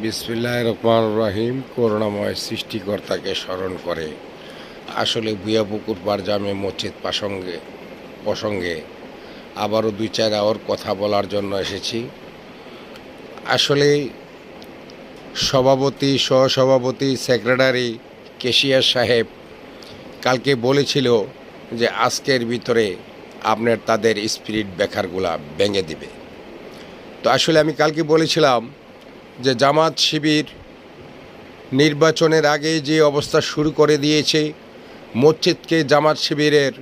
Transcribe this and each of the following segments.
বিসমিল্লাহির রহমানির রহিম। করুণাময় সৃষ্টিকর্তাকে স্মরণ করে আসলে ভুয়াপুকুর পার জামে মসজিদ প্রসঙ্গে আবারও 2-4 আওয়ার কথা বলার জন্য এসেছি। আসলে সভাপতি, সহসভাপতি, সেক্রেটারি, কেশিয়ার সাহেব কালকে বলেছিল যে আজকের ভিতরে আপনার তাদের স্পিরিট ব্রেকারগুলা ভেঙে দিবে। তো আসলে আমি কালকে বলেছিলাম যে জামাত শিবির নির্বাচনের আগে যে অবস্থা শুরু করে দিয়েছে, মসজিদকে জামাত শিবিরের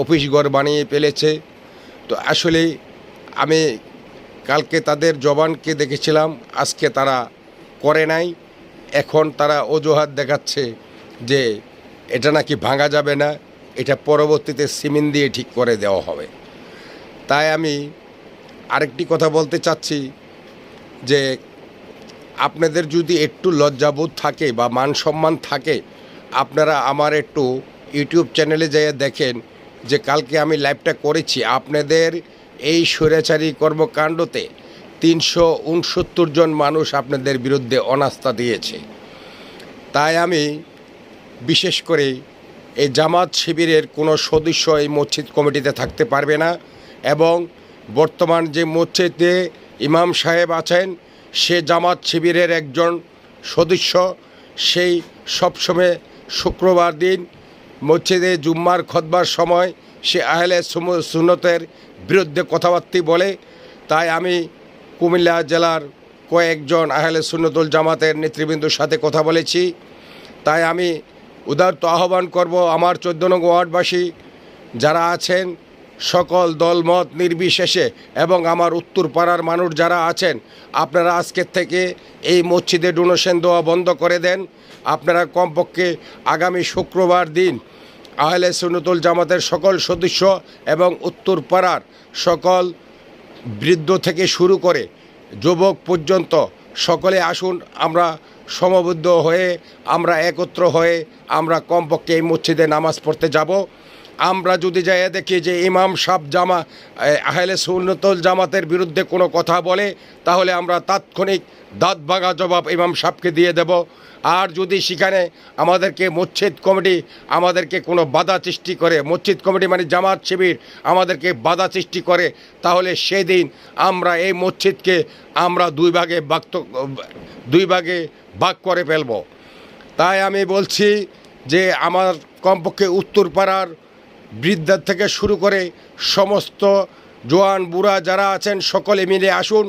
অফিস ঘর বানিয়ে ফেলেছে। তো আসলে আমি কালকে তাদের জবানকে দেখেছিলাম, আজকে তারা করে নাই। এখন তারা অজুহাত দেখাচ্ছে যে এটা নাকি ভাঙা যাবে না, এটা পরবর্তীতে সিমেন্ট দিয়ে ঠিক করে দেওয়া হবে। তাই আমি আরেকটি কথা বলতে চাচ্ছি যে আপনাদের যদি একটু লজ্জাবোধ থাকে বা মান সম্মান থাকে, আপনারা আমার একটু ইউটিউব চ্যানেলে যেয়ে দেখেন যে কালকে আমি লাইভটা করেছি। আপনাদের এই স্বৈরাচারী কর্মকাণ্ডতে 369 জন মানুষ আপনাদের বিরুদ্ধে অনাস্থা দিয়েছে। তাই আমি বিশেষ করে এই জামাত শিবিরের কোনো সদস্য এই মসজিদ কমিটিতে থাকতে পারবে না, এবং বর্তমান যে মসজিদে ইমাম সাহেব আছেন সে জামাত শিবিরের একজন সদস্য। সেই সবসময় শুক্রবার দিন মসজিদে জুম্মার খুতবার সময় সে আহলে সুন্নতের বিরুদ্ধে কথাবার্তা বলে। তাই আমি কুমিল্লা জেলার কয়েকজন আহলে সুন্নতুল জামাতের নেতৃবৃন্দর সাথে কথা বলেছি। তাই আমি উদারত আহ্বান করব আমার 14 নং ওয়ার্ডবাসী যারা আছেন, সকল দলমত নির্বিশেষে, এবং আমার উত্তর পাড়ার মানুষ যারা আছেন, আপনারা আজকের থেকে এই মসজিদে ডোনেশন দেওয়া বন্ধ করে দেন। আপনারা কমপক্ষে আগামী শুক্রবার দিন আহলে সুন্নতুল জামাতের সকল সদস্য এবং উত্তর পাড়ার সকল বৃদ্ধ থেকে শুরু করে যুবক পর্যন্ত সকলে আসুন। আমরা সমবদ্ধ হয়ে, আমরা একত্র হয়ে আমরা কমপক্ষে এই মসজিদে নামাজ পড়তে যাব। আমরা যদি যাই দেখি যে ইমাম সাহেব আহলে সুন্নতুল জামাতের বিরুদ্ধে কোনো কথা বলে, তাহলে আমরা তাৎক্ষণিক দাঁত ভাঙা জবাব ইমাম সাহেবকে দিয়ে দেব। আর যদি সেখানে আমাদেরকে মসজিদ কমিটি আমাদেরকে কোনো বাধা সৃষ্টি করে, মসজিদ কমিটি মানে জামাত শিবির আমাদেরকে বাধা সৃষ্টি করে, তাহলে সেদিন আমরা এই মসজিদকে আমরা দুই ভাগে ভাগ করে ফেলব। তাই আমি বলছি যে আমার কমপক্ষে উত্তরপাড়ার বৃদ্ধা থেকে শুরু করে সমস্ত জোয়ান বুড়া যারা আছেন সকলে মিলে আসুন।